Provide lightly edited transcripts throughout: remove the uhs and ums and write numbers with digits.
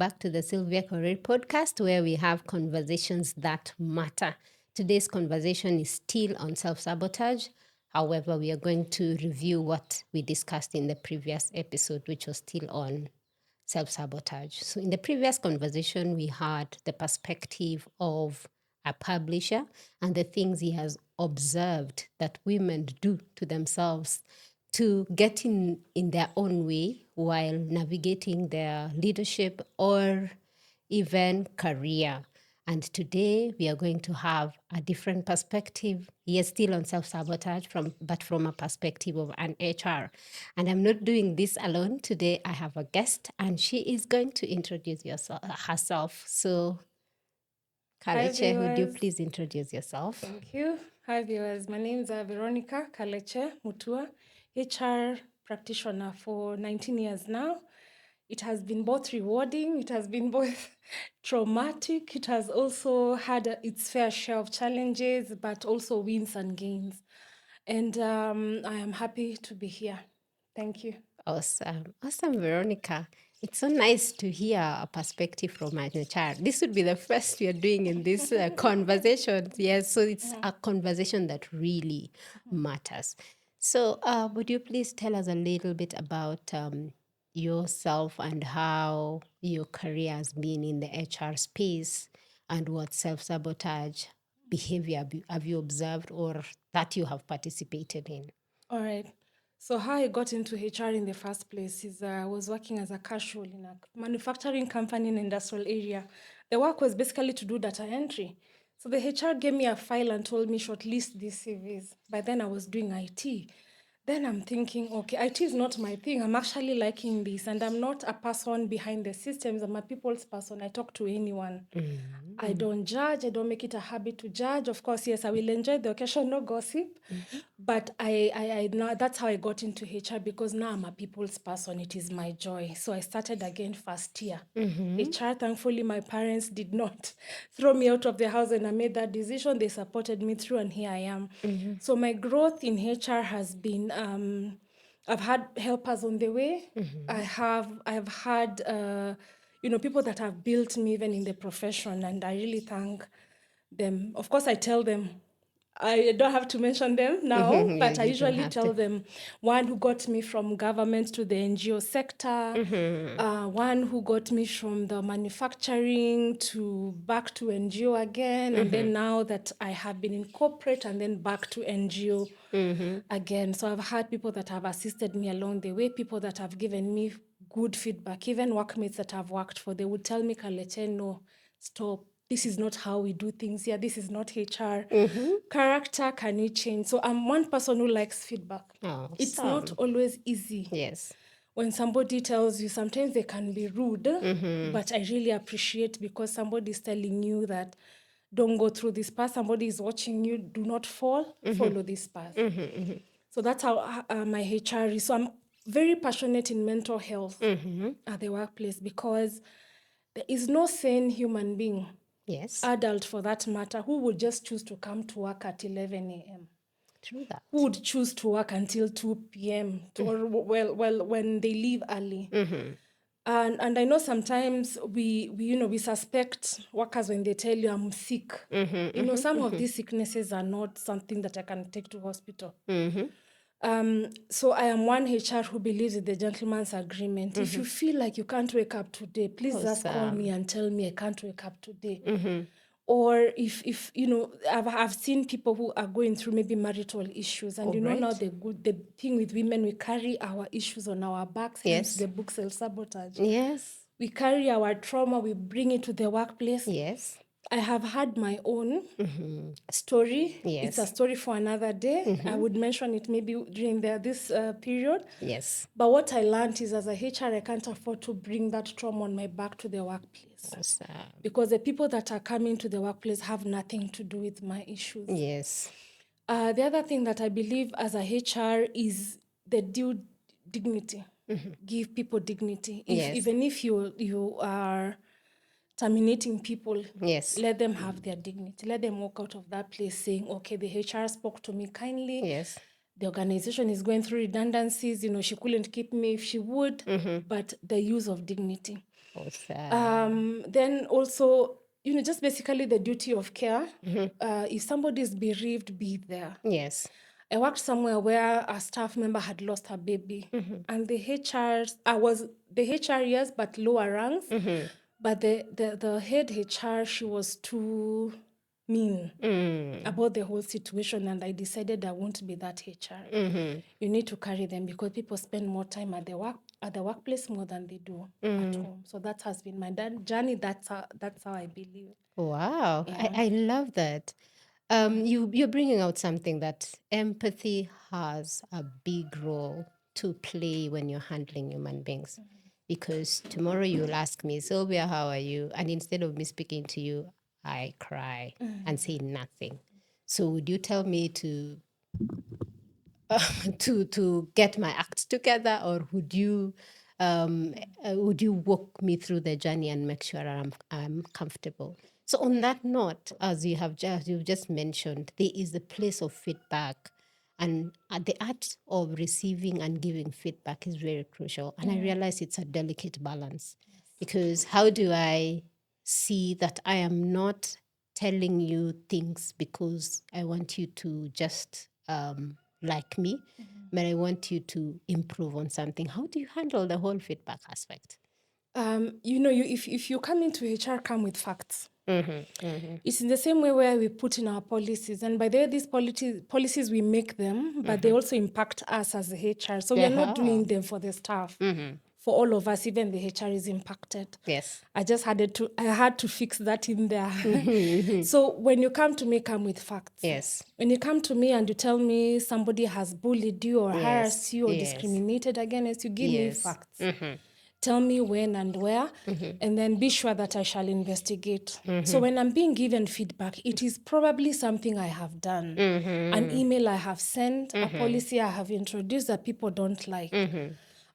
back to the Sylvia Career Podcast, where we have conversations that matter. Today's conversation is still on self-sabotage. However, we are going to review what we discussed in the previous episode, which was still on self-sabotage. So in the previous conversation, we had the perspective of a publisher and the things he has observed that women do to themselves to get in their own way while navigating their leadership or even career. And today we are going to have a different perspective. Yes, still on self-sabotage, but from a perspective of an HR. And I'm not doing this alone. Today I have a guest and she is going to introduce herself. So Hi Kalekye, would you viewers. please introduce yourself? Thank you. Hi viewers. My name is Veronica Kalekye Mutua, HR practitioner for 19 years now. It has been both rewarding, it has been both traumatic, it has also had its fair share of challenges, but also wins and gains. And I am happy to be here. Thank you. Awesome. Awesome, Veronica. It's so nice to hear a perspective from a child. This would be the first we are doing in this conversation. Yes, so it's a conversation that really matters. So, would you please tell us a little bit about yourself and how your career has been in the HR space and what self-sabotage behavior have you observed or that you have participated in? All right. So how I got into HR in the first place is I was working as a casual in a manufacturing company in an industrial area. The work was basically to do data entry. So the HR gave me a file and told me shortlist these CVs. By then I was doing IT. Then I'm thinking, okay, IT is not my thing. I'm actually liking this. And I'm not a person behind the systems. I'm a people's person. I talk to anyone. I don't judge. I don't make it a habit to judge. Of course, yes, I will enjoy the occasional gossip. But I now that's how I got into HR because now I'm a people's person. It is my joy. So I started again first year. HR, thankfully, my parents did not throw me out of the house when I made that decision. They supported me through, and here I am. So my growth in HR has been. I've had helpers on the way. I've had people that have built me even in the profession, and I really thank them. Of course, I tell them. I don't have to mention them now, Yeah, but I you don't usually have to. tell them one who got me from government to the NGO sector, one who got me from the manufacturing to back to NGO again, and then now that I have been in corporate and then back to NGO again. So I've had people that have assisted me along the way, people that have given me good feedback, even workmates that I've worked for. They would tell me, Kalekye, no, stop. This is not how we do things here. This is not HR. Character, can you change? So I'm one person who likes feedback. It's not Awesome. always easy. Yes. When somebody tells you, sometimes they can be rude, but I really appreciate because somebody is telling you that don't go through this path. Somebody is watching you, do not fall, follow this path. So that's how my HR is. So I'm very passionate in mental health at the workplace because there is no sane human being, Yes. adult for that matter, who would just choose to come to work at 11 a.m. True that. Who would choose to work until 2 p.m. Or when they leave early. And I know sometimes we suspect workers when they tell you I'm sick. Some of these sicknesses are not something that I can take to hospital. So I am one HR who believes in the gentleman's agreement. If you feel like you can't wake up today, please just call me and tell me I can't wake up today. Or if I've seen people who are going through maybe marital issues, and now the thing with women, we carry our issues on our backs. Hence the book Self-Sabotage. Yes. We carry our trauma, we bring it to the workplace. Yes. I have had my own story. Yes. It's a story for another day. I would mention it maybe during this period. Yes. But what I learned is as a HR, I can't afford to bring that trauma on my back to the workplace. Awesome. Because the people that are coming to the workplace have nothing to do with my issues. Yes. The other thing that I believe as a HR is the due dignity. Give people dignity. Even if you are terminating people, Yes. let them have their dignity. Let them walk out of that place saying, okay, the HR spoke to me kindly. Yes. The organization is going through redundancies. She couldn't keep me if she would, but the use of dignity. course. Then also, just basically the duty of care. If somebody is bereaved, be there. Yes. I worked somewhere where a staff member had lost her baby, and the HRs, I was the HR, yes, but lower ranks. But the head HR, she was too mean about the whole situation, and I decided I won't be that HR. You need to carry them because people spend more time at the workplace more than they do at home. So that has been my journey. That's how I believe. Wow, Yeah. I love that. You're bringing out something that empathy has a big role to play when you're handling human beings. Because tomorrow you'll ask me, Sylvia, how are you? And instead of me speaking to you, I cry and say nothing. So would you tell me to to get my act together, or would you walk me through the journey and make sure I'm comfortable? So on that note, as you've just mentioned, there is a place of feedback, and the art of receiving and giving feedback is very crucial. And I realize it's a delicate balance, because how do I see that I am not telling you things because I want you to just like me, but I want you to improve on something. How do you handle the whole feedback aspect? If you come into HR, come with facts. It's in the same way where we put in our policies, and by the way, these policies we make them, but they also impact us as the HR. So we are not doing them for the staff. For all of us, even the HR is impacted. Yes. I had to fix that in there. So when you come to me, come with facts. Yes. When you come to me and you tell me somebody has bullied you or harassed you or discriminated against you, give me facts. Tell me when and where, and then be sure that I shall investigate. So when I'm being given feedback, it is probably something I have done, an email I have sent, a policy I have introduced that people don't like.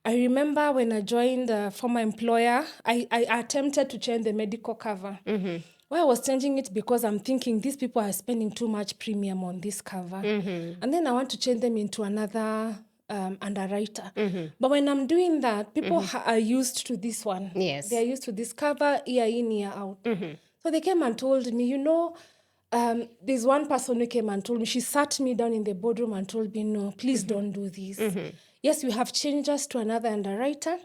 I remember when I joined a former employer, I attempted to change the medical cover. Well, I was changing it because I'm thinking these people are spending too much premium on this cover. And then I want to change them into another underwriter. But when I'm doing that, people are used to this one. Yes. They're used to this cover, year in, year out. So they came and told me, there's one person who came and told me, she sat me down in the boardroom and told me, no, please don't do this. Yes, we have changed us to another underwriter,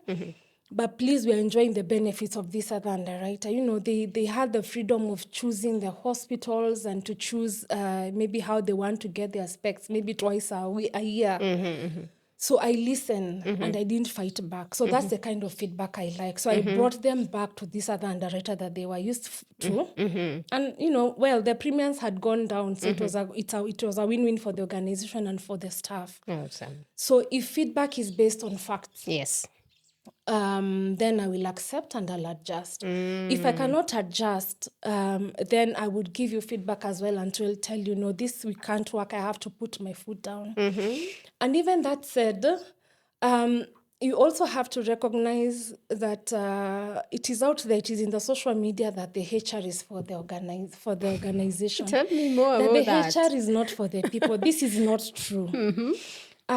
but please, we are enjoying the benefits of this other underwriter. They had the freedom of choosing the hospitals and to choose maybe how they want to get their specs, maybe twice a year. So I listened and I didn't fight back. So that's the kind of feedback I like. So I brought them back to this other underwriter that they were used to. And, the premiums had gone down. So it was a win-win for the organization and for the staff. Awesome. So if feedback is based on facts, Yes. then I will accept and I'll adjust. If I cannot adjust, then I would give you feedback as well and will tell you, no, this we can't work. I have to put my foot down. And even that said, you also have to recognize that it is out there, it is in the social media that the HR is for the organization. Tell me more that about the that. HR is not for the people. This is not true.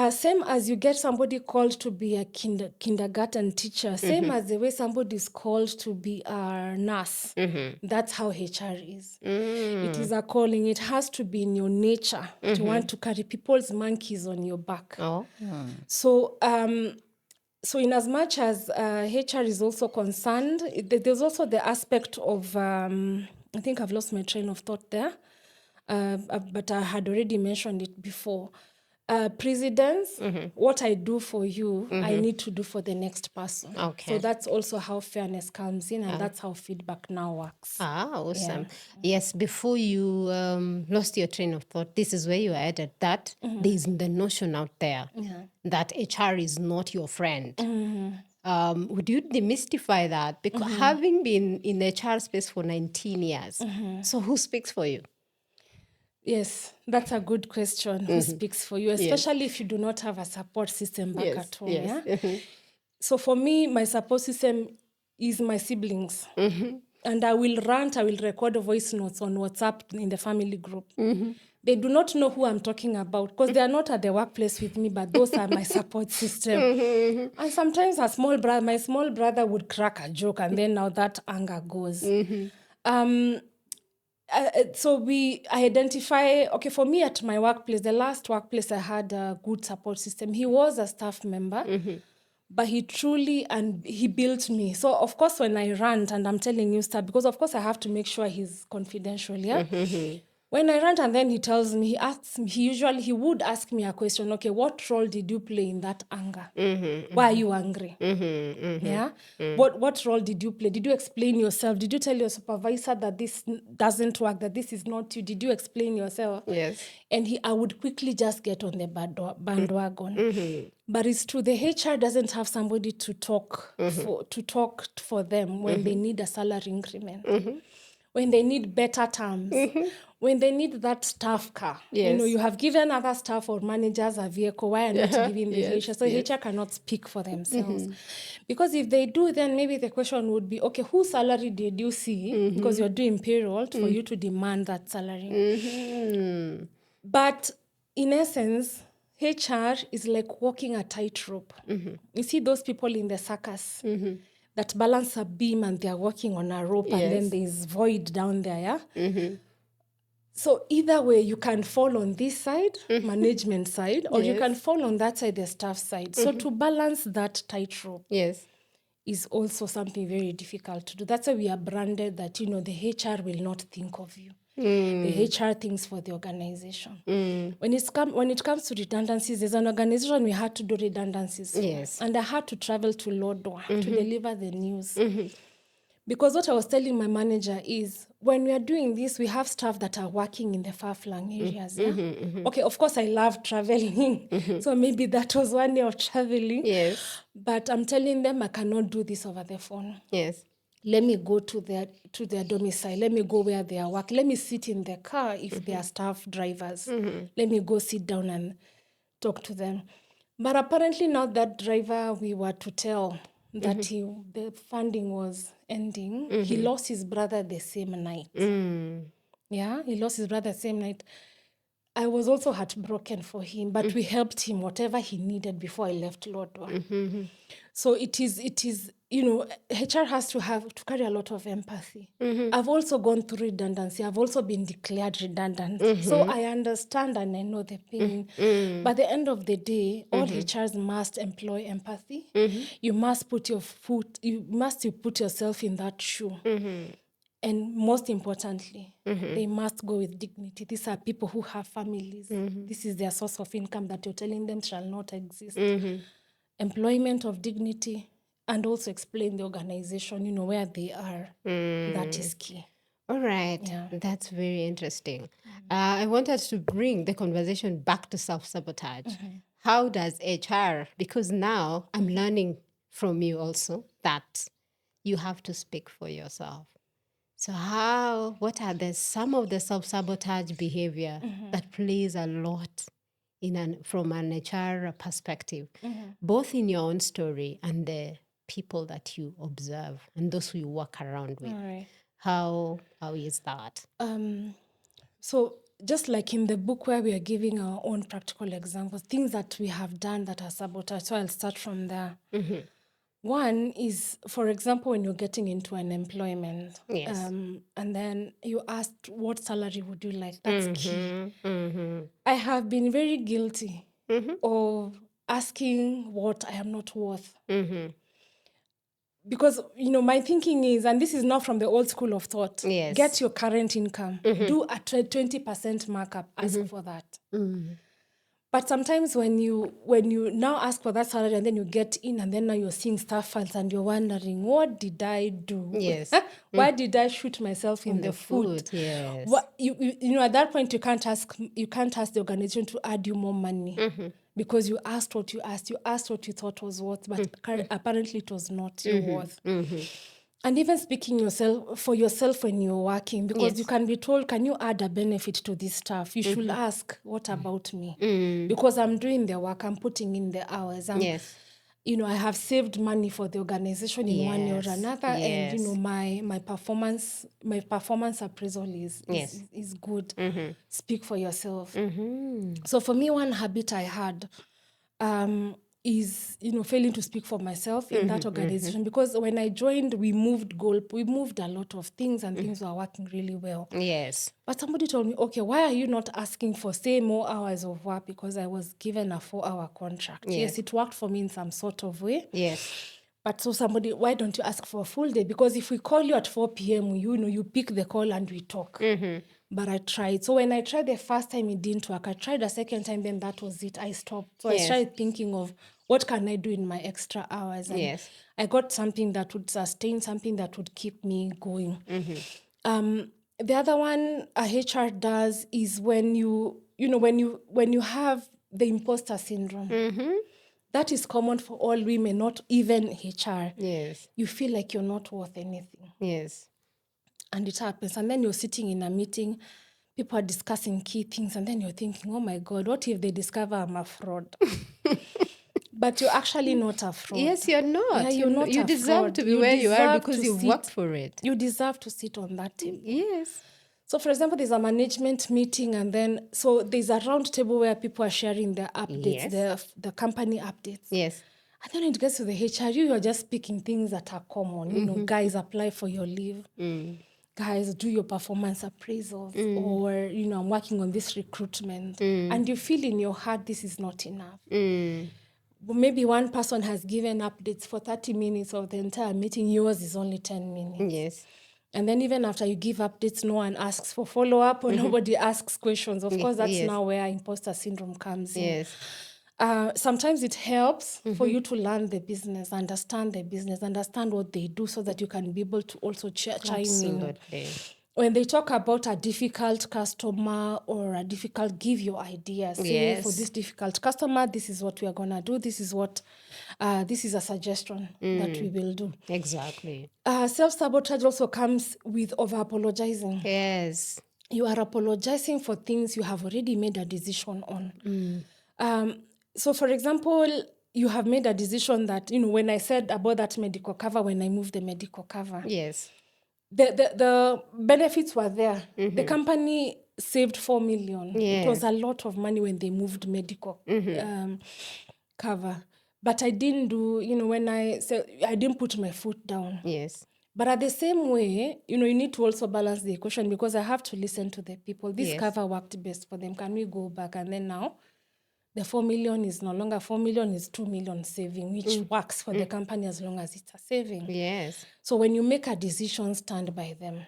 Same as you get somebody called to be a kindergarten teacher, same as the way somebody is called to be a nurse. That's how HR is. It is a calling. It has to be in your nature to want to carry people's monkeys on your back. Oh. So, so in as much as HR is also concerned, there's also the aspect of, I think I've lost my train of thought there, but I had already mentioned it before. Precedence, what I do for you, I need to do for the next person. Okay. So that's also how fairness comes in, and that's how feedback now works. Awesome. Yes, before you lost your train of thought, this is where you added that there's the notion out there that HR is not your friend. Would you demystify that? Because having been in the HR space for 19 years, so who speaks for you? Yes, that's a good question. Who speaks for you, especially if you do not have a support system back at home? Yeah. So for me, my support system is my siblings. And I will rant, I will record voice notes on WhatsApp in the family group. They do not know who I'm talking about because they are not at the workplace with me, but those are my support system. And sometimes my small brother would crack a joke, and then now that anger goes. So I identify, okay, for me at my workplace, the last workplace I had a good support system. He was a staff member, but he built me. So of course, when I rant and I'm telling you stuff, because of course I have to make sure he's confidential, yeah? When I rant and then he tells me, he would ask me a question, okay, what role did you play in that anger? Why are you angry? Yeah? What role did you play? Did you explain yourself? Did you tell your supervisor that this doesn't work, that this is not you? Did you explain yourself? Yes. And I would quickly just get on the bandwagon. But it's true, the HR doesn't have somebody to talk for them when they need a salary increment, when they need better terms, when they need that staff car. Yes. You have given other staff or managers a vehicle. Why are not giving the Yes, HR? So HR cannot speak for themselves. Because if they do, then maybe the question would be, okay, whose salary did you see? Because you're doing payroll for you to demand that salary. But in essence, HR is like walking a tightrope. You see those people in the circus that balance a beam and they're walking on a rope, and then there's void down there, yeah? So either way, you can fall on this side, management side, or you can fall on that side, the staff side. So to balance that tightrope is also something very difficult to do. That's why we are branded that, the HR will not think of you. The HR thinks for the organization. When it comes to redundancies, there's an organization we had to do redundancies for. And I had to travel to Lodwar to deliver the news. Because what I was telling my manager is, when we are doing this, we have staff that are working in the far-flung areas. Okay, of course, I love traveling. So maybe that was one day of traveling. Yes. But I'm telling them I cannot do this over the phone. Yes. Let me go to their domicile. Let me go where they are working. Let me sit in the car if they are staff drivers. Let me go sit down and talk to them. But apparently now that driver we were to tell that the funding was ending, he lost his brother the same night. Yeah, he lost his brother the same night. I was also heartbroken for him, but we helped him whatever he needed before I left Lodwar. So it is, HR has to carry a lot of empathy. I've also gone through redundancy. I've also been declared redundant. So I understand and I know the pain. But at the end of the day, all HRs must employ empathy. You must put yourself in that shoe. And most importantly, they must go with dignity. These are people who have families. This is their source of income that you're telling them shall not exist. Employment of dignity, and also explain the organization, where they are. That is key. All right. Yeah. That's very interesting. I wanted to bring the conversation back to self-sabotage. How does HR, because now I'm learning from you also that you have to speak for yourself. So what are some of the self-sabotage behavior that plays a lot from an HR perspective, both in your own story and the people that you observe and those who you work around with? All right. How is that? So just like in the book where we are giving our own practical examples, things that we have done that are sabotage. So I'll start from there. One is, for example, when you're getting into an employment, and then you asked, what salary would you like? That's key. I have been very guilty of asking what I am not worth. Because, my thinking is, and this is not from the old school of thought, get your current income, do a 20% markup, ask for that. But sometimes when you now ask for that salary and then you get in and then now you're seeing staff files and you're wondering, what did I do? Yes. Why did I shoot myself in the foot? Yes. What, at that point you can't ask the organization to add you more money because you asked what you asked. You asked what you thought was worth, but apparently it was not your worth. And even speaking for yourself when you're working, because you can be told, can you add a benefit to this stuff? You should ask, what about me? Because I'm doing the work, I'm putting in the hours. I have saved money for the organization in one way or Yes. another, and Yes. my performance appraisal is Yes. is good. Mm-hmm. Speak for yourself. Mm-hmm. So for me, one habit I had is failing to speak for myself in that organization, because when I joined, we moved a lot of things, and things were working really well. Yes. But somebody told me, okay, why are you not asking for, say, more hours of work? Because I was given a 4-hour contract. Yes, it worked for me in some sort of way. Yes. But so somebody, why don't you ask for a full day? Because if we call you at 4 p.m., you pick the call and we talk. But I tried. So when I tried the first time, it didn't work. I tried the second time, then that was it. I stopped. So I Yes. started thinking of what can I do in my extra hours? And Yes. I got something that would sustain, something that would keep me going. The other one a HR does is when when you have the imposter syndrome. That is common for all women, not even HR. Yes. You feel like you're not worth anything. Yes. And it happens. And then you're sitting in a meeting, people are discussing key things, and then you're thinking, oh my God, what if they discover I'm a fraud? But you're actually not a fraud. Yes, you're not. Yeah, you're not You a deserve fraud. to be You where you are deserve because to you've worked for it. You deserve to sit on that table. Yes. So, for example, there's a management meeting, and then so there's a round table where people are sharing their updates, Yes. the company updates. Yes. And then it gets to the HR, you're just speaking things that are common. Guys, apply for your leave. Guys, do your performance appraisals. Or, I'm working on this recruitment. And you feel in your heart this is not enough. But maybe one person has given updates for 30 minutes of the entire meeting. Yours is only 10 minutes. Yes. And then even after you give updates, no one asks for follow-up, or nobody asks questions. Of course, that's now where imposter syndrome comes in. Yes. Sometimes it helps for you to learn the business, understand what they do, so that you can be able to also chime in. Absolutely. When they talk about a difficult customer or a difficult, give your ideas. Say, for this difficult customer, this is what we are going to do. This is a suggestion that we will do. Exactly. Self-sabotage also comes with over-apologizing. Yes. You are apologizing for things you have already made a decision on. So, for example, you have made a decision that, when I said about that medical cover, when I moved the medical cover, Yes. the benefits were there. The company saved 4 million. It was a lot of money when they moved medical cover. But I didn't do, when I said, I didn't put my foot down. Yes. But at the same way, you need to also balance the equation, because I have to listen to the people. This cover worked best for them. Can we go back? And then now, the 4 million is no longer 4 million, is 2 million saving, which works for the company as long as it's a saving. Yes. So when you make a decision, stand by them.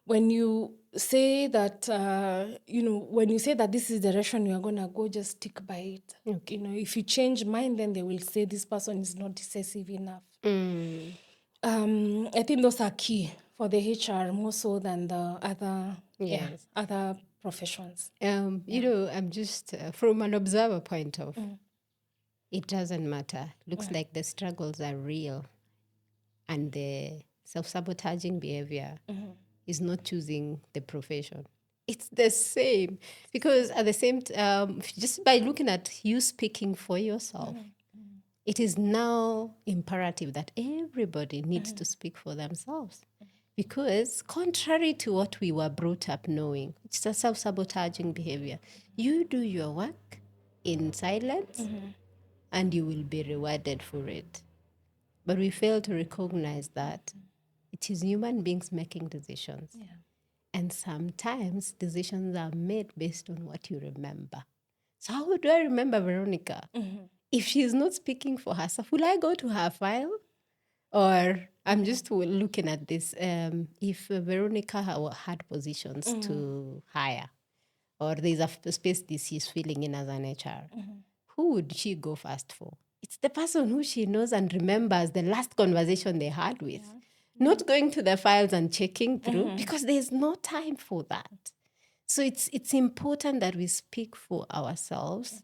When you say that, when you say that this is the direction you are going to go, just stick by it. Okay. If you change mind, then they will say this person is not decisive enough. I think those are key for the HR more so than the other professions. I'm just from an observer point of, it doesn't matter. Looks like the struggles are real, and the self-sabotaging behavior is not choosing the profession. It's the same, because at the same just by looking at you speaking for yourself, it is now imperative that everybody needs to speak for themselves. Because contrary to what we were brought up knowing, it's a self-sabotaging behavior. You do your work in silence and you will be rewarded for it. But we fail to recognize that it is human beings making decisions. Yeah. And sometimes decisions are made based on what you remember. So how do I remember Veronica? If she's not speaking for herself, will I go to her file? Or I'm just looking at this. If Veronica had positions to hire, or there's a space this she's filling in as an HR, who would she go first for? It's the person who she knows and remembers the last conversation they had with. Yeah. Not going to the files and checking through, because there's no time for that. So it's important that we speak for ourselves,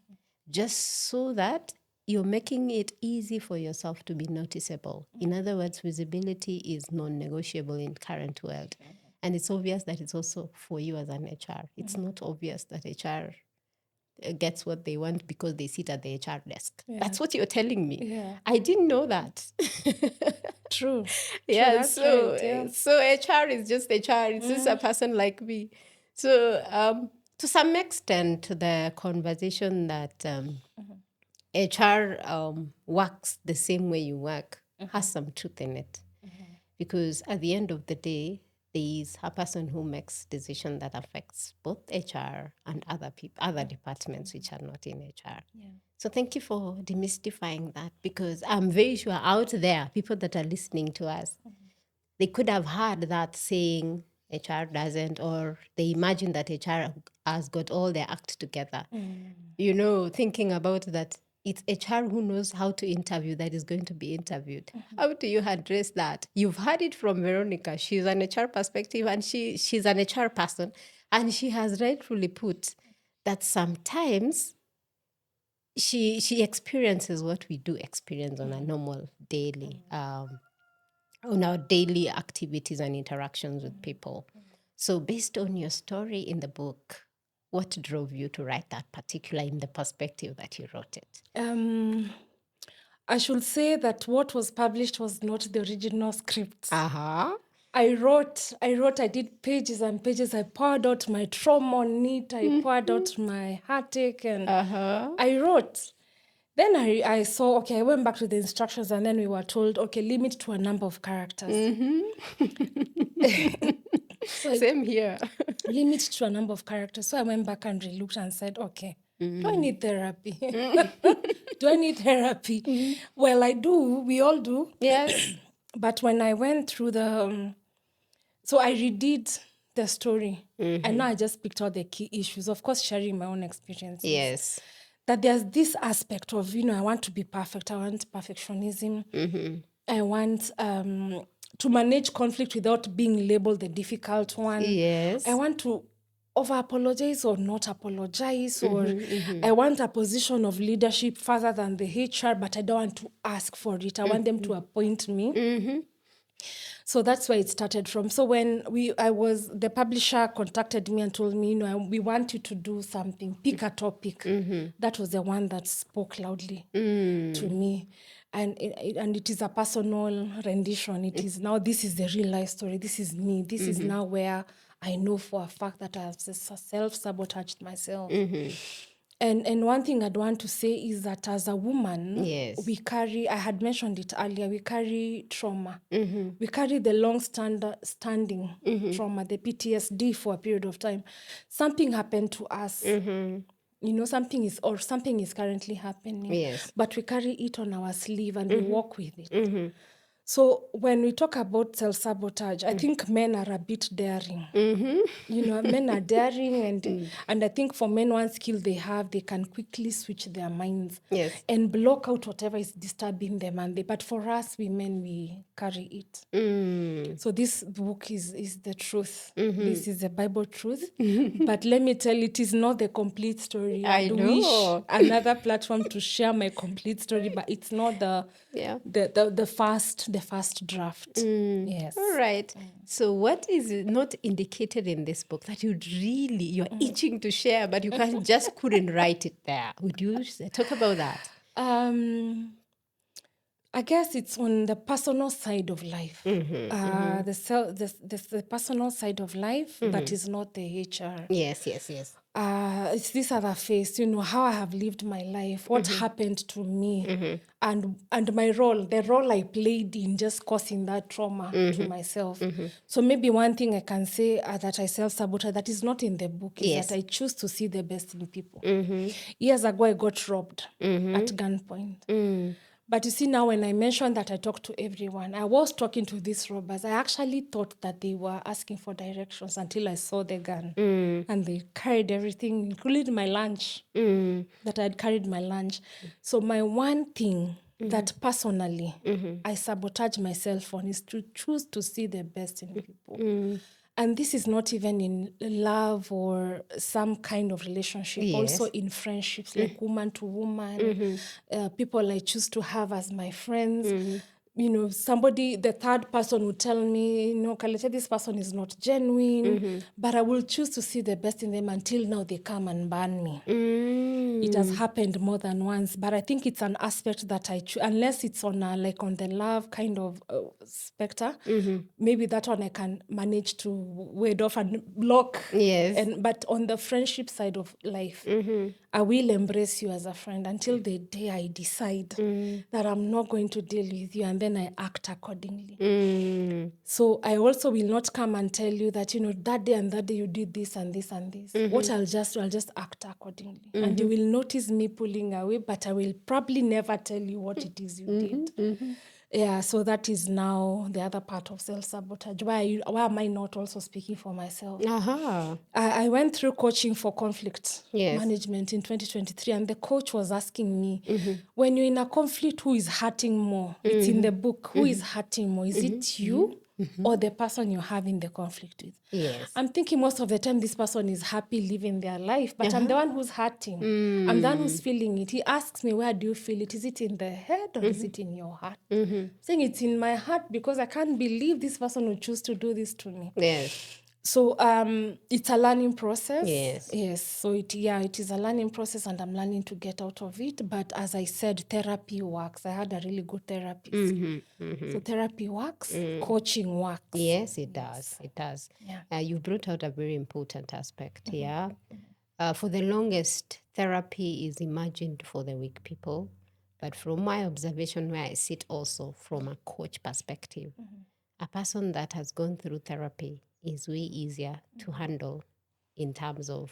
just so that you're making it easy for yourself to be noticeable. In other words, visibility is non-negotiable in current world. And it's obvious that it's also for you as an HR. It's not obvious that HR gets what they want because they sit at the HR desk. Yeah. That's what you're telling me. Yeah. I didn't know that. True. Yeah, That's right. Yeah. so HR is just HR. It's just a person like me. So to some extent, the conversation that HR works the same way you work has some truth in it. Because at the end of the day, there is a person who makes decision that affects both HR and other people, other departments which are not in HR. Yeah. So thank you for demystifying that, because I'm very sure out there, people that are listening to us, they could have heard that saying HR doesn't, or they imagine that HR has got all their act together. Thinking about that, it's HR who knows how to interview that is going to be interviewed. How do you address that? You've heard it from Veronica. She's an HR perspective, and she's an HR person, and she has rightfully put that sometimes she experiences what we do experience on a normal daily, on our daily activities and interactions with people. So based on your story in the book, what drove you to write that particular in the perspective that you wrote it? I should say that what was published was not the original script. Uh-huh. I did pages and pages. I poured out my trauma on it. I poured out my heartache, and I wrote. Then I saw, okay, I went back to the instructions, and then we were told, okay, limit to a number of characters. Same here. Limit to a number of characters. So I went back and relooked and said, okay, do I need therapy? Do I need therapy? Well, I do. We all do. Yes. But when I went through so I redid the story, and now I just picked out the key issues, of course, sharing my own experiences. Yes. That there's this aspect of, I want to be perfect. I want perfectionism. I want to manage conflict without being labeled the difficult one. Yes. I want to over-apologize or not apologize, or I want a position of leadership further than the HR, but I don't want to ask for it. I want them to appoint me. So that's where it started from. So when the publisher contacted me and told me, we want you to do something, pick a topic. That was the one that spoke loudly to me. And it is a personal rendition. It is now, this is the real life story. This is me. This is now where I know for a fact that I have self-sabotaged myself. And one thing I'd want to say is that as a woman, we carry, I had mentioned it earlier, we carry trauma. We carry the long-standing trauma, the PTSD for a period of time. Something happened to us. Something is currently happening. Yes. But we carry it on our sleeve and we walk with it. So when we talk about self-sabotage, I think men are a bit daring. Men are daring, and I think for men, one skill they have, they can quickly switch their minds and block out whatever is disturbing them. But for us women, we carry it. So this book is the truth. This is the Bible truth. But let me tell you, it is not the complete story. I know. Wish another platform to share my complete story, but it's not the first draft. Yes. All right. So what is not indicated in this book that you're itching to share, but you couldn't write it there? Would you talk about that? I guess it's on the personal side of life. The personal side of life, that is not the HR. Yes. It's this other phase, how I have lived my life, what happened to me, and my role, the role I played in just causing that trauma to myself. So maybe one thing I can say that I self-sabotage that is not in the book is that I choose to see the best in people. Years ago, I got robbed at gunpoint. But you see, now when I mentioned that I talked to everyone, I was talking to these robbers. I actually thought that they were asking for directions until I saw the gun. And they carried everything, including my lunch, that I'd carried my lunch. So my one thing that personally I sabotage myself on is to choose to see the best in people. And this is not even in love or some kind of relationship, also in friendships, like woman to woman, people I choose to have as my friends. somebody, the third person would tell me, Kalekye, this person is not genuine, but I will choose to see the best in them until now they come and ban me. It has happened more than once, but I think it's an aspect that I choose, unless it's on on the love kind of spectre, maybe that one I can manage to ward off and block. Yes. But on the friendship side of life, I will embrace you as a friend until the day I decide that I'm not going to deal with you, and then I act accordingly. So I also will not come and tell you that, that day and that day you did this and this and this. What I'll just act accordingly. And you will notice me pulling away, but I will probably never tell you what it is you did. Yeah, so that is now the other part of self-sabotage. Why am I not also speaking for myself? I went through coaching for conflict management in 2023, and the coach was asking me, when you're in a conflict, who is hurting more? It's in the book. Who is hurting more? Is it you or the person you're having the conflict with? Yes. I'm thinking most of the time this person is happy living their life, but I'm the one who's hurting. I'm the one who's feeling it. He asks me, where do you feel it? Is it in the head or is it in your heart? Saying it's in my heart because I can't believe this person would choose to do this to me. Yes. So it's a learning process. Yes. So it is a learning process, and I'm learning to get out of it. But as I said, therapy works. I had a really good therapist. So therapy works, coaching works. Yes, it does. It does. Yeah. You brought out a very important aspect. Yeah. For the longest, therapy is imagined for the weak people. But from my observation, where I sit also from a coach perspective, a person that has gone through therapy is way easier to handle in terms of,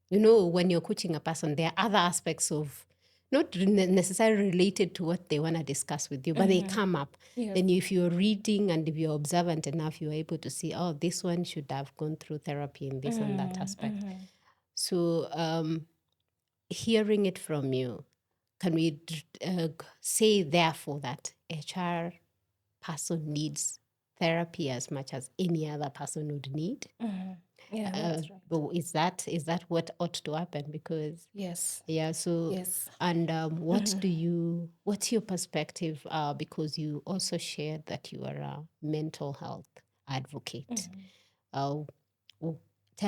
when you're coaching a person, there are other aspects of not necessarily related to what they want to discuss with you, but they come up. Yes. Then if you're reading and if you're observant enough, you're able to see, oh, this one should have gone through therapy in this and that aspect. So hearing it from you, can we say therefore that HR person needs therapy as much as any other person would need? Yeah, that's right. But is that what ought to happen? Because Yes. yeah, so Yes. and what's your perspective? Because you also shared that you are a mental health advocate. Tell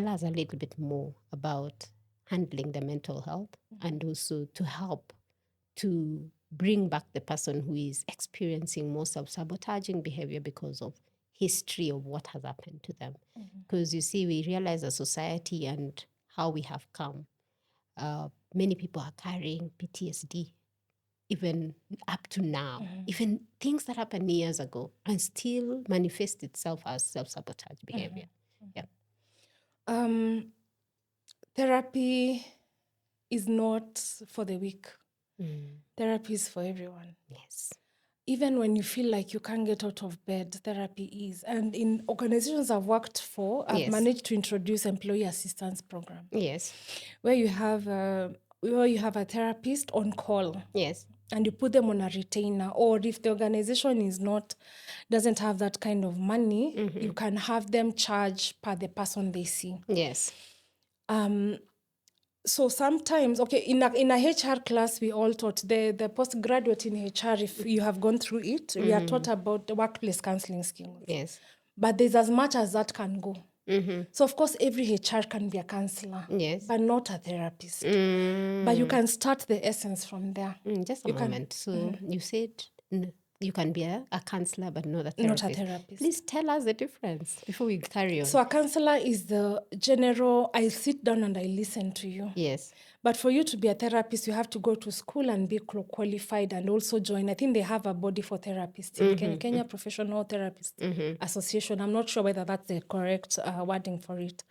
us a little bit more about handling the mental health and also to help to bring back the person who is experiencing more self-sabotaging behavior because of history of what has happened to them. Because you see, we realize as society and how we have come, many people are carrying PTSD even up to now, even things that happened years ago and still manifest itself as self-sabotage behavior. Yeah. Therapy is not for the weak. Therapy is for everyone. Yes. Even when you feel like you can't get out of bed, therapy is. And in organizations I've worked for, I've managed to introduce employee assistance program. Yes. Where you have a therapist on call. Yes. And you put them on a retainer, or if the organization doesn't have that kind of money, you can have them charge per the person they see. Yes. So sometimes, in a HR class, we all taught the postgraduate in HR, if you have gone through it, we are taught about the workplace counseling skills. Yes. But there's as much as that can go. So of course, every HR can be a counselor, but not a therapist. But you can start the essence from there. Just a moment. So you said you can be a counselor, but not a therapist. Not a therapist. Please tell us the difference before we carry on. So a counselor is the general, I sit down and I listen to you. Yes. But for you to be a therapist, you have to go to school and be qualified and also join. I think they have a body for therapists in Kenya Professional Therapist Association. I'm not sure whether that's the correct wording for it.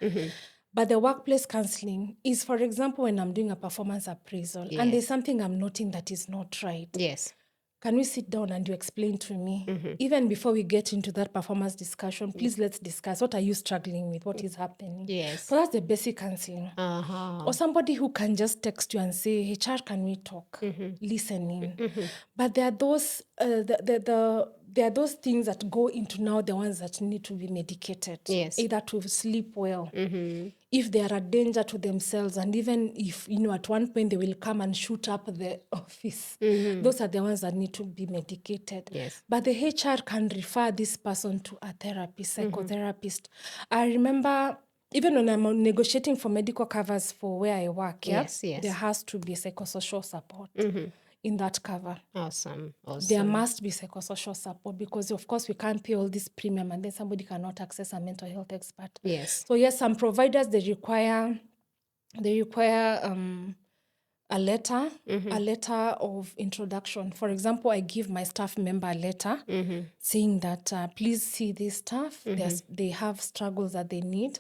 But the workplace counseling is, for example, when I'm doing a performance appraisal and there's something I'm noting that is not right. Yes. Can we sit down and you explain to me? Even before we get into that performance discussion, please let's discuss. What are you struggling with? What is happening? Yes. So that's the basic counseling. Or somebody who can just text you and say, HR, can we talk? Listening. But there are those, there are those things that go into now the ones that need to be medicated. Yes. Either to sleep well, if they are a danger to themselves, and even if, at one point they will come and shoot up the office, those are the ones that need to be medicated. Yes. But the HR can refer this person to a therapist, psychotherapist. I remember even when I'm negotiating for medical covers for where I work, Yes. there has to be psychosocial support in that cover. Awesome. There must be psychosocial support because, of course, we can't pay all this premium and then somebody cannot access a mental health expert. Yes. So, yes, some providers, they require a letter of introduction. For example, I give my staff member a letter saying that please see this staff. They have struggles that they need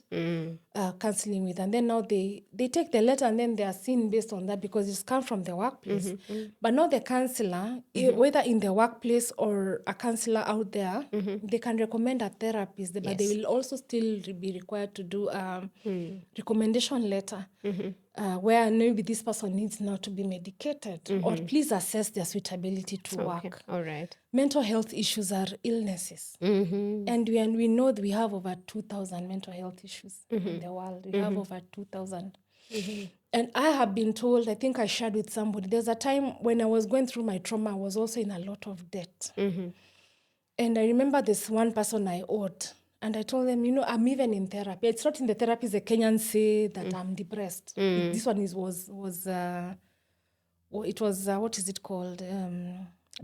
counseling with. And then now they take the letter and then they are seen based on that because it's come from the workplace. But now the counselor, whether in the workplace or a counselor out there, they can recommend a therapist, but they will also still be required to do a recommendation letter. Where maybe this person needs now to be medicated, or please assess their suitability to work. All right. Mental health issues are illnesses. And we know that we have over 2,000 mental health issues in the world. We have over 2,000. And I have been told, I think I shared with somebody, there's a time when I was going through my trauma, I was also in a lot of debt. And I remember this one person I owed. And I told them, I'm even in therapy. It's not in the therapy, the Kenyans say that I'm depressed. This one what is it called?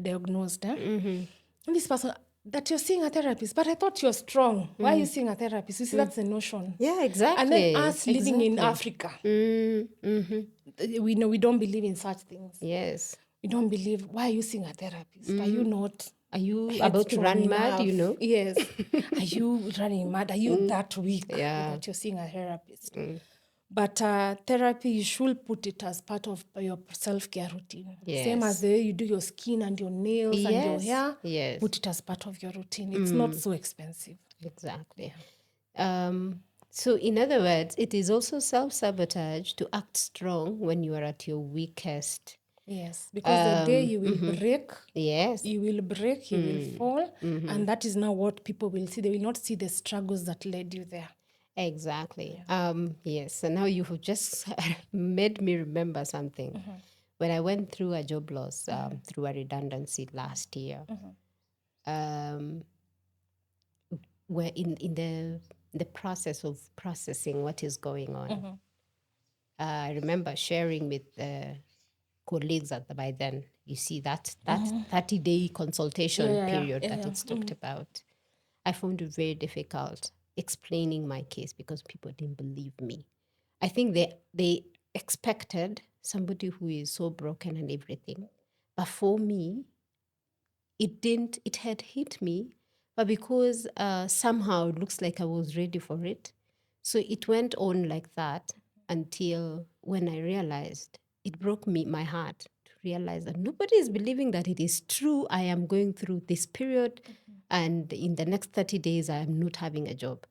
Diagnosed. And this person, that you're seeing a therapist, but I thought you're strong. Why are you seeing a therapist? You see, that's the notion. Yeah, exactly. And then us living in Africa, we know we don't believe in such things. Yes. We don't believe, why are you seeing a therapist? Are you not... Are you about to run mad, Yes. Are you running mad? Are you that weak that you're seeing a therapist? But therapy, you should put it as part of your self-care routine. Yes. Same as the way you do your skin and your nails and your hair. Yes. Put it as part of your routine. It's not so expensive. Exactly. So in other words, it is also self-sabotage to act strong when you are at your weakest. Yes, because the day you will break, Yes. you will break, you will fall, and that is now what people will see. They will not see the struggles that led you there. Exactly. Yes. And now you have just made me remember something. When I went through a job loss through a redundancy last year, we're in the process of processing what is going on. I remember sharing with colleagues by then. You see that 30-day consultation period that it's talked about. I found it very difficult explaining my case because people didn't believe me. I think they expected somebody who is so broken and everything. But for me, it didn't, it had hit me, but because somehow it looks like I was ready for it. So it went on like that until when I realized it broke my heart to realize that nobody is believing that it is true. I am going through this period and in the next 30 days, I am not having a job.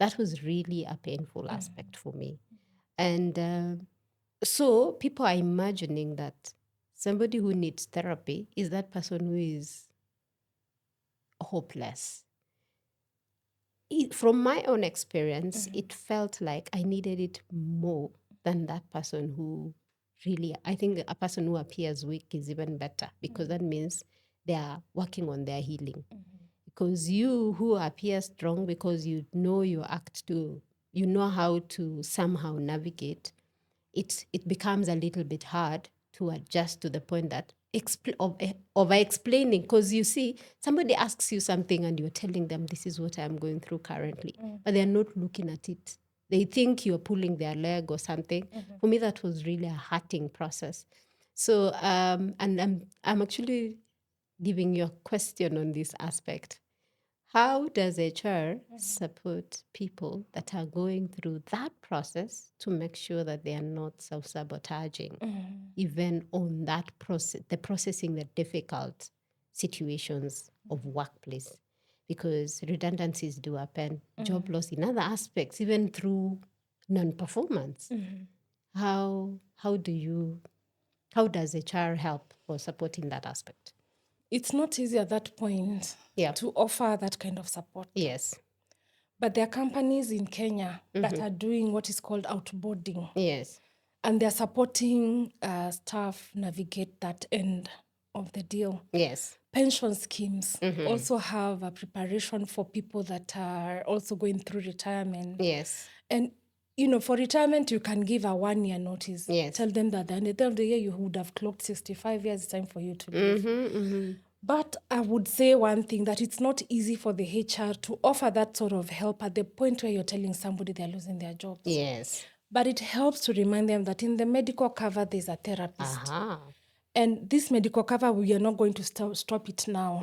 That was really a painful aspect for me. And so people are imagining that somebody who needs therapy is that person who is hopeless. From my own experience, it felt like I needed it more than that person who really, I think a person who appears weak is even better because that means they are working on their healing. Because you who appear strong because you know you know how to somehow navigate, it becomes a little bit hard to adjust to the point that over explaining, because you see somebody asks you something and you're telling them this is what I'm going through currently, but they're not looking at it. They think you're pulling their leg or something. For me, that was really a hurting process. So and I'm actually giving you a question on this aspect. How does HR support people that are going through that process to make sure that they are not self-sabotaging, even on that process, the processing the difficult situations of workplace? Because redundancies do happen, job loss in other aspects, even through non-performance. How does HR help for supporting that aspect? It's not easy at that point Yeah. to offer that kind of support. Yes. But there are companies in Kenya that are doing what is called outboarding. Yes. And they're supporting staff navigate that end of the deal. Yes. Pension schemes also have a preparation for people that are also going through retirement. Yes. And, for retirement, you can give a 1-year notice. Yes. Tell them that at the end of the year, you would have clocked 65 years. It's time for you to leave. But I would say one thing, that it's not easy for the HR to offer that sort of help at the point where you're telling somebody they're losing their jobs. Yes. But it helps to remind them that in the medical cover, there's a therapist. Aha. And this medical cover, we are not going to stop it now.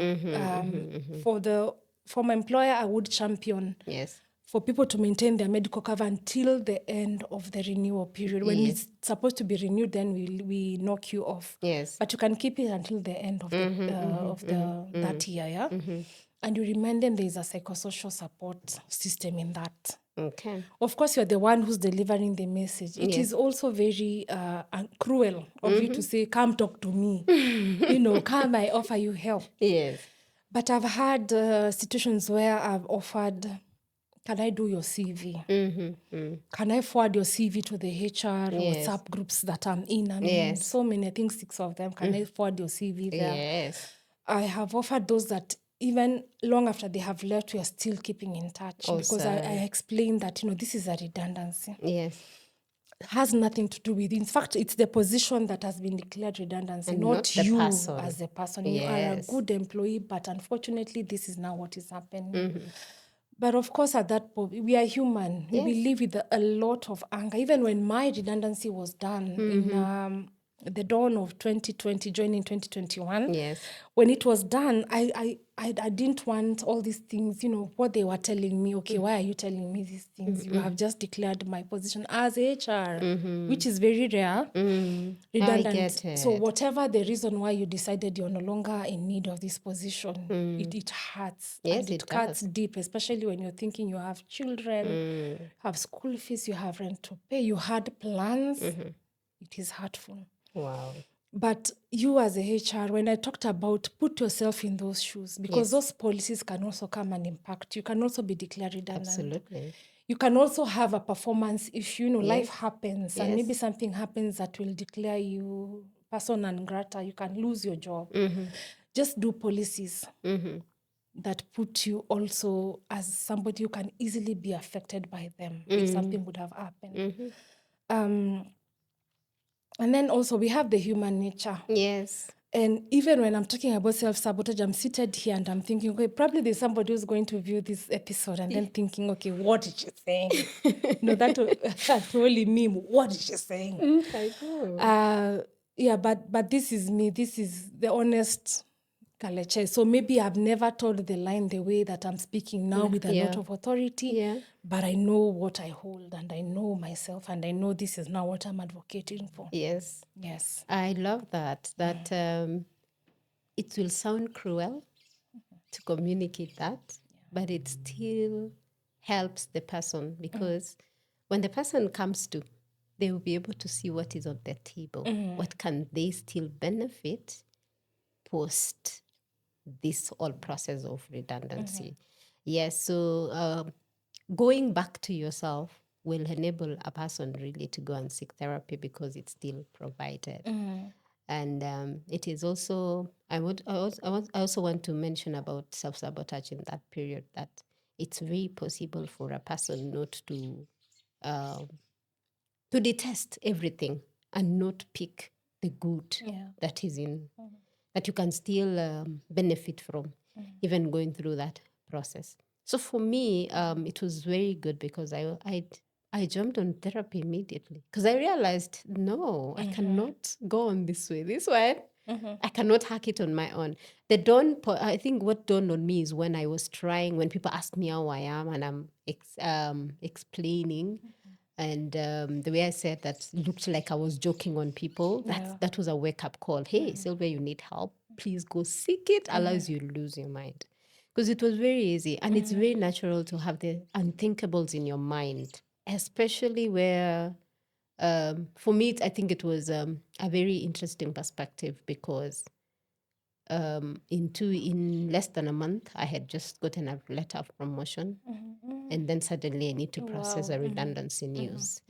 For my employer, I would champion Yes. for people to maintain their medical cover until the end of the renewal period. When it's supposed to be renewed, then we knock you off. Yes. But you can keep it until the end of that year, yeah? And you remind them there is a psychosocial support system in that. Okay. Of course, you're the one who's delivering the message. It is also very cruel of you to say, come talk to me. Come, I offer you help. Yes. But I've had situations where I've offered, can I do your CV? Can I forward your CV to the HR WhatsApp groups that I'm in? I'm in so many, I think 6 of them. Can I forward your CV there? Yes. I have offered those that even long after they have left, we are still keeping in touch because I explained that, this is a redundancy. Yes. It has nothing to do with, in fact, it's the position that has been declared redundancy, And not not the you person. as a person. You are a good employee, but unfortunately, this is now what is happening. But of course, at that point, we are human. We live with a lot of anger. Even when my redundancy was done in the dawn of 2020, joining 2021, Yes. when it was done, I didn't want all these things, what they were telling me. Okay, why are you telling me these things? You have just declared my position as HR, which is very rare, redundant. I get it. So whatever the reason why you decided you're no longer in need of this position, it hurts. Yes, and it cuts deep, especially when you're thinking you have children, have school fees, you have rent to pay, you had plans. It is hurtful. Wow. But you as a HR, when I talked about put yourself in those shoes, because those policies can also come and impact. You can also be declared redundant. Absolutely. You can also have a performance issue. Life happens, and maybe something happens that will declare you person non grata. You can lose your job. Just do policies that put you also as somebody who can easily be affected by them if something would have happened. And then also we have the human nature. Yes. And even when I'm talking about self-sabotage, I'm seated here and I'm thinking, okay, probably there's somebody who's going to view this episode and then thinking, okay, what is she saying? That's only me. What is she saying? I know. But this is me. This is the honest Kalekye. So maybe I've never told the line the way that I'm speaking now with a lot of authority. But I know what I hold and I know myself and I know this is now what I'm advocating for. Yes. Yes. I love that. That it will sound cruel to communicate that, but it still helps the person because when the person comes to, they will be able to see what is on their table. What can they still benefit post this whole process of redundancy? Yes, so going back to yourself will enable a person really to go and seek therapy because it's still provided. And it is also, I also want to mention about self-sabotage in that period, that it's very possible for a person not to detest everything and not pick the good that is in, that you can still benefit from, even going through that process. So for me, it was very good because I jumped on therapy immediately because I realized, no, I cannot go on this way. This way, I cannot hack it on my own. I think what dawned on me is when I was trying, when people ask me how I am and I'm explaining, and the way I said that looked like I was joking on people. That was a wake-up call. Hey, Sylvia, you need help. Please go seek it. Otherwise, you lose your mind. Because it was very easy. And it's very natural to have the unthinkables in your mind, especially where, for me, I think it was a very interesting perspective because in less than a month, I had just gotten a letter of promotion, and then suddenly I need to process a redundancy news.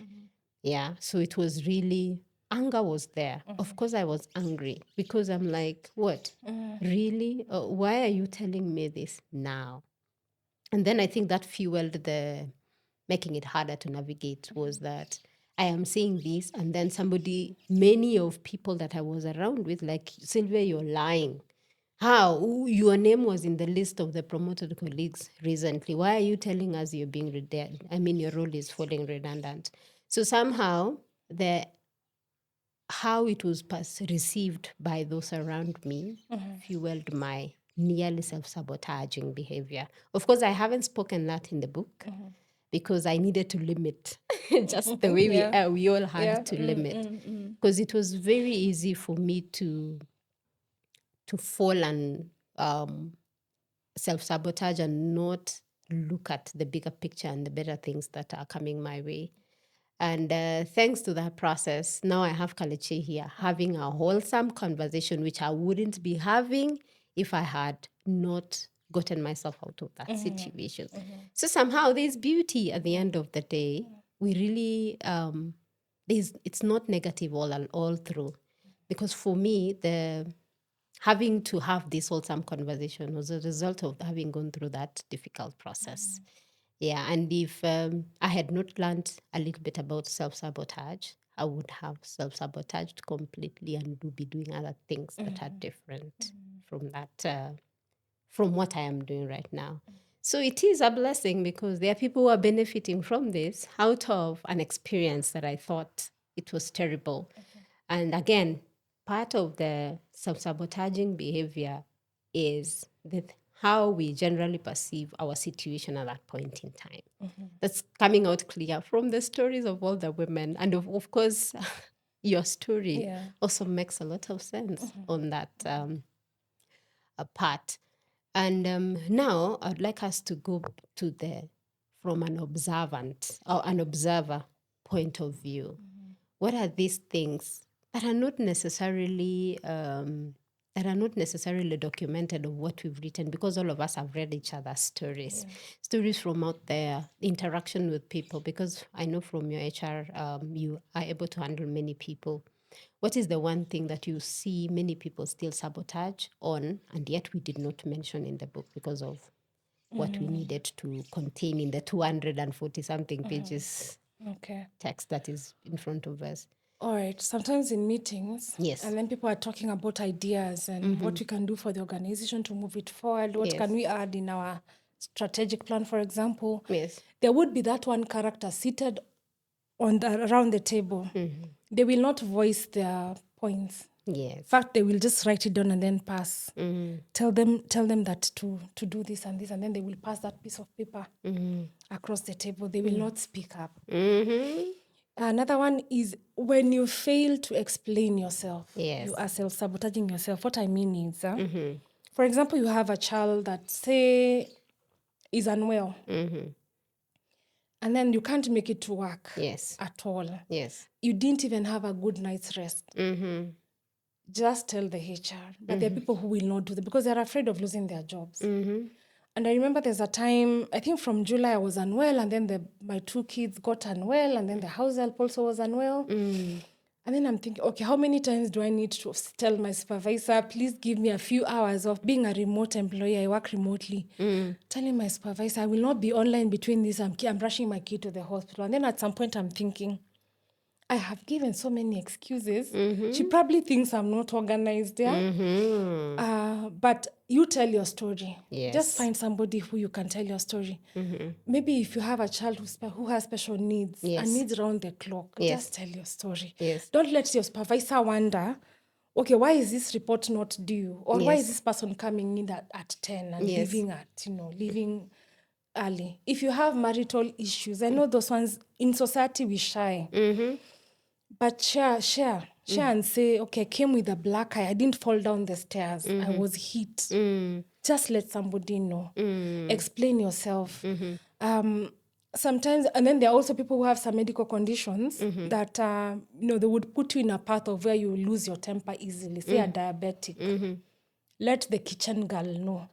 Yeah, so it was really, anger was there. Of course, I was angry because I'm like, what? Really? Why are you telling me this now? And then I think that fueled the making it harder to navigate was that I am saying this, and then many of people that I was around with, like, Sylvia, you're lying. How? Your name was in the list of the promoted colleagues recently. Why are you telling us you're being redundant? I mean, your role is falling redundant. So somehow, how it was received by those around me fueled my nearly self-sabotaging behavior. Of course, I haven't spoken that in the book because I needed to limit, just the way we all had to limit, because it was very easy for me to fall and self-sabotage and not look at the bigger picture and the better things that are coming my way. And thanks to that process, now I have Kalekye here having a wholesome conversation, which I wouldn't be having if I had not gotten myself out of that situation. So somehow there's beauty at the end of the day. We really, it's not negative all through. Because for me, having to have this wholesome conversation was a result of having gone through that difficult process. Yeah, and if I had not learned a little bit about self-sabotage, I would have self-sabotaged completely and be doing other things that are different from that, from what I am doing right now. So it is a blessing because there are people who are benefiting from this out of an experience that I thought it was terrible. And again, part of the self-sabotaging behavior is that how we generally perceive our situation at that point in time. That's coming out clear from the stories of all the women. And of course, your story also makes a lot of sense on that part. And now I'd like us to go to from an observant or an observer point of view. What are these things that are not necessarily documented of what we've written, because all of us have read each other's stories from out there, interaction with people, because I know from your HR, you are able to handle many people. What is the one thing that you see many people still sabotage on, and yet we did not mention in the book because of what we needed to contain in the 240 something pages text that is in front of us? All right. Sometimes in meetings, Yes. and then people are talking about ideas and what we can do for the organization to move it forward. What can we add in our strategic plan, for example? Yes. There would be that one character seated around the table. They will not voice their points. Yes. In fact, they will just write it down and then pass. Tell them that to do this and this, and then they will pass that piece of paper across the table. They will not speak up. Another one is when you fail to explain yourself, you are self-sabotaging yourself. What I mean is, for example, you have a child that, say, is unwell, and then you can't make it to work at all. Yes. You didn't even have a good night's rest. Just tell the HR. But there are people who will not do that because they're afraid of losing their jobs. And I remember there's a time, I think from July I was unwell, and then my 2 kids got unwell, and then the house help also was unwell. And then I'm thinking, okay, how many times do I need to tell my supervisor, please give me a few hours of being a remote employee, I work remotely. Telling my supervisor, I will not be online between this, I'm rushing my kid to the hospital. And then at some point I'm thinking, I have given so many excuses. She probably thinks I'm not organized, but you tell your story. Just find somebody who you can tell your story. Maybe if you have a child who has special needs and needs around the clock, just tell your story. Don't let your supervisor wonder, okay, why is this report not due? Or why is this person coming in at 10 and leaving early? If you have marital issues, I know those ones in society we shy. But share and say, okay, I came with a black eye. I didn't fall down the stairs. I was hit. Just let somebody know. Explain yourself. Sometimes, and then there are also people who have some medical conditions that, they would put you in a path of where you lose your temper easily. Say a diabetic. let the kitchen girl know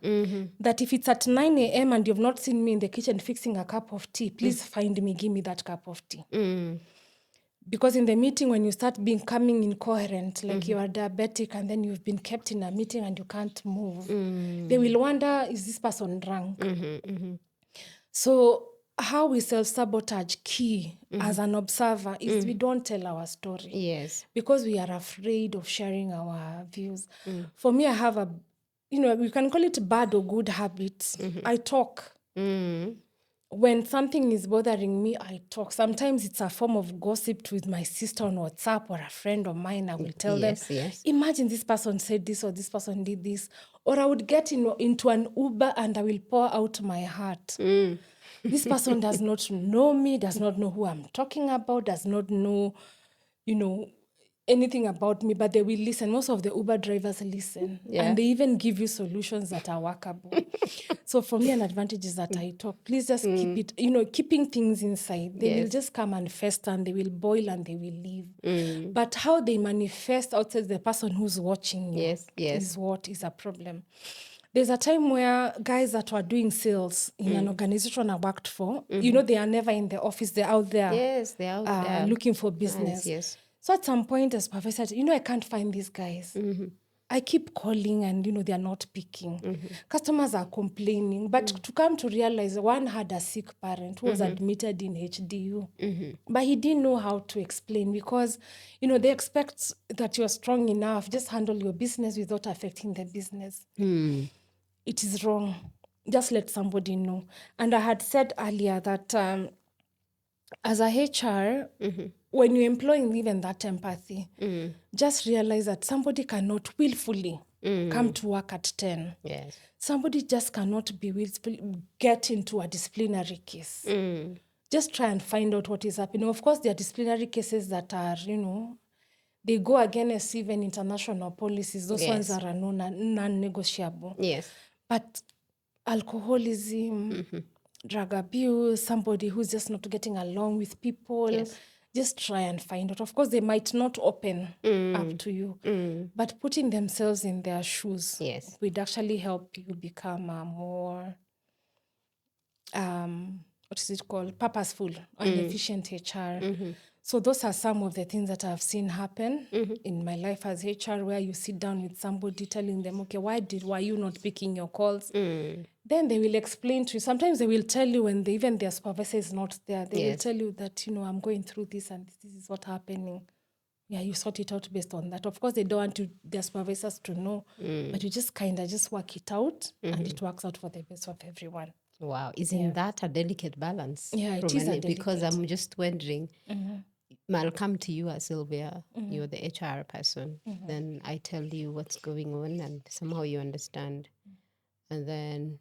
that if it's at 9 a.m. and you've not seen me in the kitchen fixing a cup of tea, please find me, give me that cup of tea. Because in the meeting, when you start becoming incoherent, like you are diabetic and then you've been kept in a meeting and you can't move, they will wonder, is this person drunk? So how we self-sabotage key as an observer is we don't tell our story. Yes. Because we are afraid of sharing our views. For me, I have a, we can call it bad or good habits. I talk. When something is bothering me, I talk. Sometimes it's a form of gossip with my sister on WhatsApp or a friend of mine. I will tell them, imagine this person said this or this person did this. Or I would get into an Uber and I will pour out my heart. This person does not know me, does not know who I'm talking about, does not know, anything about me, but they will listen. Most of the Uber drivers listen. And they even give you solutions that are workable. So for me, an advantage is that I talk. Please just keep it, keeping things inside. They will just come and fester and they will boil and they will leave. But how they manifest outside the person who's watching you is what is a problem. There's a time where guys that were doing sales in an organization I worked for, they are never in the office. They're out there. Yes, they're out there. Looking for business. Yes. So at some point, as Professor said, I can't find these guys. I keep calling and, they're not picking. Customers are complaining. But to come to realize, one had a sick parent who was admitted in HDU. But he didn't know how to explain because, they expect that you're strong enough. Just handle your business without affecting the business. It is wrong. Just let somebody know. And I had said earlier that as a HR, when you're employing even that empathy, just realize that somebody cannot willfully come to work at 10. Yes. Somebody just cannot be willfully get into a disciplinary case. Just try and find out what is happening. Of course, there are disciplinary cases that are, they go against even international policies. Those ones are non-negotiable. Yes. But alcoholism, drug abuse, somebody who's just not getting along with people, just try and find out. Of course, they might not open up to you, but putting themselves in their shoes would actually help you become a more, what is it called, purposeful and efficient HR. So those are some of the things that I've seen happen in my life as HR, where you sit down with somebody telling them, okay, why are you not picking your calls? Then they will explain to you. Sometimes they will tell you when even their supervisor is not there. They will tell you that, I'm going through this and this is what's happening. Yeah, you sort it out based on that. Of course, they don't want their supervisors to know, but you just kind of just work it out and it works out for the best of everyone. Wow. Isn't that a delicate balance? Yeah, it is a delicate. Because I'm just wondering, I'll come to you as Sylvia, you're the HR person. Then I tell you what's going on and somehow you understand. And then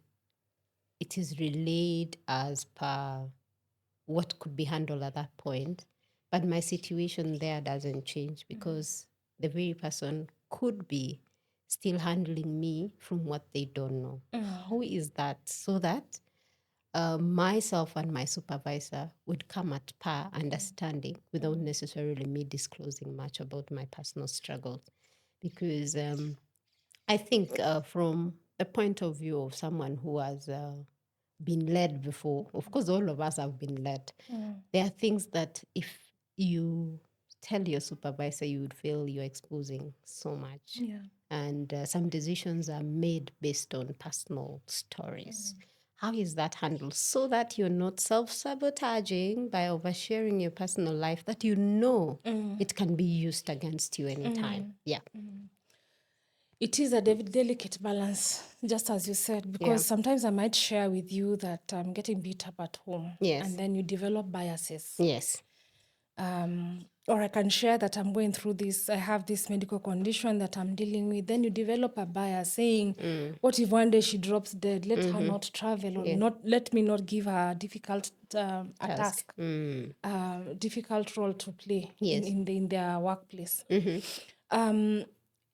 it is relayed as per what could be handled at that point. But my situation there doesn't change because the very person could be still handling me from what they don't know. How is that? So that myself and my supervisor would come at par understanding without necessarily me disclosing much about my personal struggles. Because I think from the point of view of someone who has been led before, of course, all of us have been led. There are things that if you tell your supervisor, you would feel you're exposing so much. And some decisions are made based on personal stories. How is that handled so that you're not self-sabotaging by oversharing your personal life that it can be used against you anytime? It is a delicate balance, just as you said, because sometimes I might share with you that I'm getting beat up at home. And then you develop biases. Or I can share that I'm going through this, I have this medical condition that I'm dealing with. Then you develop a bias saying, what if one day she drops dead? Let her not travel or let me not give her a difficult task, difficult role to play in their workplace.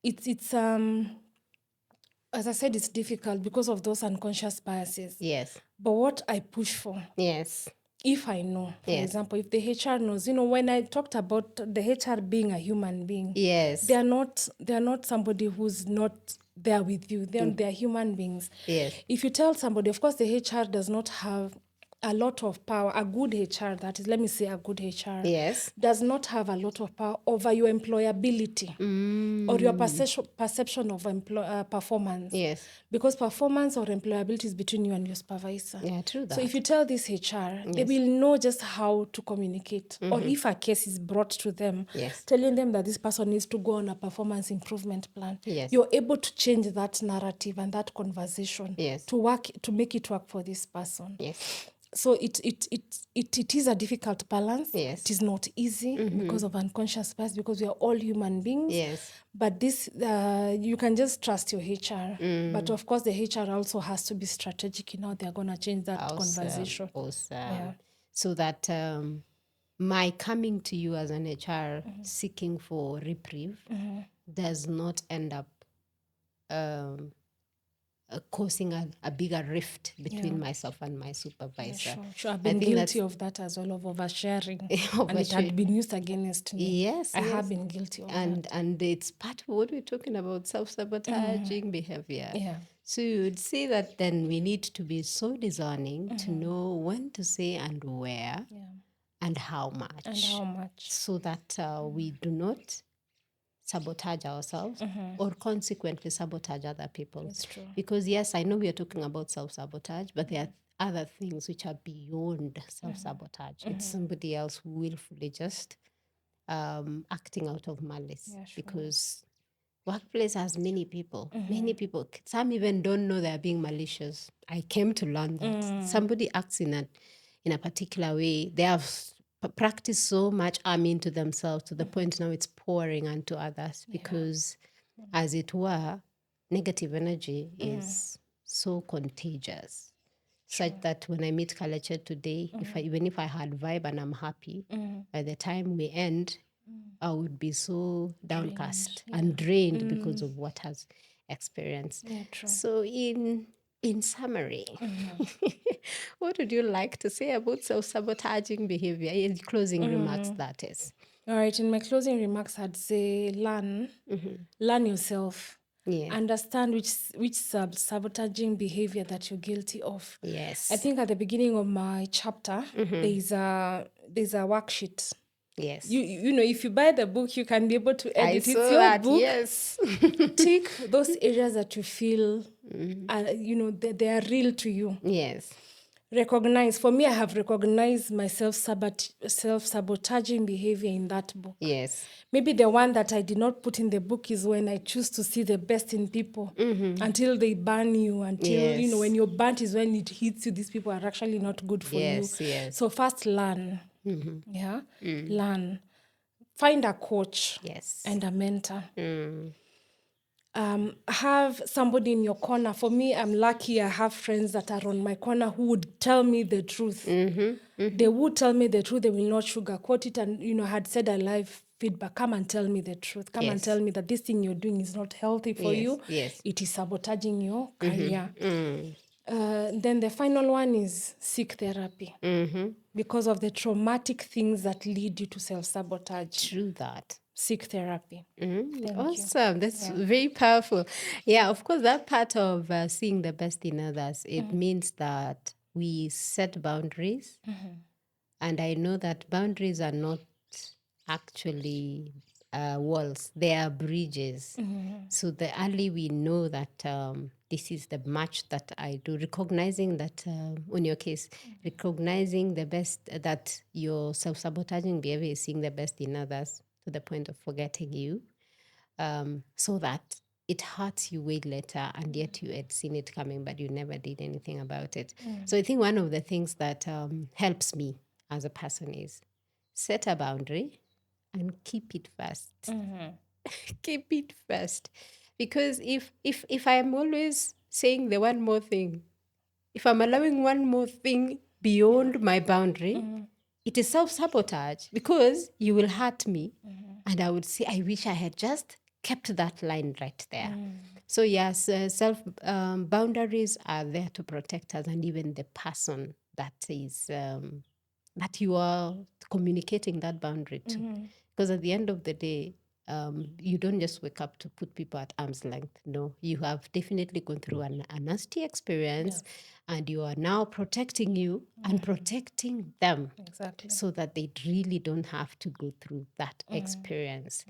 It's as I said, it's difficult because of those unconscious biases. But what I push for, if I know, for example, if the HR knows, when I talked about the HR being a human being, they are not somebody who's not there with you. They're human beings. Yes. If you tell somebody, of course, the HR does not have a lot of power. A good HR, that is, let me say a good HR, Yes. does not have a lot of power over your employability or your perception of performance. Yes. Because performance or employability is between you and your supervisor. Yeah, true So if that. you tell this HR, they Yes. will know just how to communicate. Or if a case is brought to them, Yes. telling them that this person needs to go on a performance improvement plan, Yes. you're able to change that narrative and that conversation Yes. to make it work for this person. Yes. So it is a difficult balance. Yes. It is not easy because of unconscious bias, because we are all human beings. Yes. But this, you can just trust your HR. But of course, the HR also has to be strategic in how they're going to change that conversation. Awesome. Yeah. So that my coming to you as an HR seeking for reprieve does not end up causing a bigger rift between myself and my supervisor. Sure. I've I been think guilty of that as well, of oversharing. And it Overshare. had been used against me. Yes, I yes. have been guilty of that. And it's part of what we're talking about, self-sabotaging behavior. Yeah. So you'd say that then we need to be so discerning to know when to say and where and how much. And how much. So that we do not sabotage ourselves or consequently sabotage other people. That's true. Because yes, I know we are talking about self-sabotage, but there are other things which are beyond self-sabotage. It's somebody else who willfully just acting out of malice. Yeah, sure. Because workplace has many people. Some even don't know they're being malicious. I came to learn that somebody acts in a particular way. They have practiced so much harm into themselves to the point now it's pouring onto others because, as it were, negative energy is so contagious. Such that when I meet Kalekye today, even if I had vibe and I'm happy, by the time we end, I would be so downcast and drained because of what has experienced. Yeah, true. So in summary, what would you like to say about self-sabotaging behavior? In closing remarks, that is. All right, in my closing remarks, I'd say learn yourself. Yeah. Understand which sabotaging behavior that you're guilty of. Yes. I think at the beginning of my chapter, there's a worksheet. Yes. You know, if you buy the book, you can be able to I edit. saw It's your that, book. yes. Tick those areas that you feel, they are real to you. Yes. Recognize. For me, I have recognized my self-sabotaging behavior in that book. Yes. Maybe the one that I did not put in the book is when I choose to see the best in people until they burn you, until, when you're burnt is when it hits you. These people are actually not good for you. Yes. So first learn. Yeah? Learn. Find a coach Yes. and a mentor. Have somebody in your corner. For me, I'm lucky I have friends that are on my corner who would tell me the truth. They would tell me the truth. They will not sugarcoat it. And, I had said a live feedback, come and tell me the truth. Come and tell me that this thing you're doing is not healthy for you. Yes. It is sabotaging your career. Then the final one is seek therapy. Because of the traumatic things that lead you to self-sabotage. True that. Seek therapy. Awesome. That's very powerful. Yeah, of course, that part of seeing the best in others, it means that we set boundaries. And I know that boundaries are not actually walls, they are bridges. So the early we know that this is the match that I do, recognizing that, in your case, recognizing the best, that your self-sabotaging behavior is seeing the best in others to the point of forgetting you, so that it hurts you way later, and yet you had seen it coming, but you never did anything about it. So I think one of the things that helps me as a person is set a boundary and keep it first. Keep it first. Because if I am always saying the one more thing, if I'm allowing one more thing beyond my boundary, it is self-sabotage, because you will hurt me. And I would say, I wish I had just kept that line right there. So yes, boundaries are there to protect us, and even the person that is that you are communicating that boundary to. Because at the end of the day, you don't just wake up to put people at arm's length. No, you have definitely gone through a nasty experience, and you are now protecting you and protecting them. Exactly. So that they really don't have to go through that experience.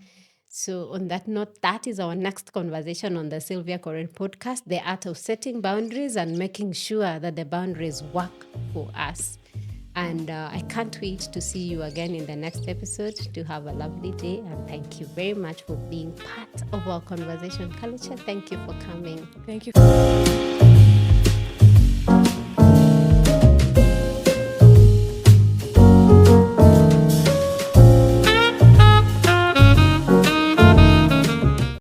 So, on that note, that is our next conversation on the Sylvia Corrin podcast, the art of setting boundaries and making sure that the boundaries work for us. And I can't wait to see you again in the next episode. To have a lovely day, and thank you very much for being part of our conversation. Kalekye, thank you for coming. Thank you.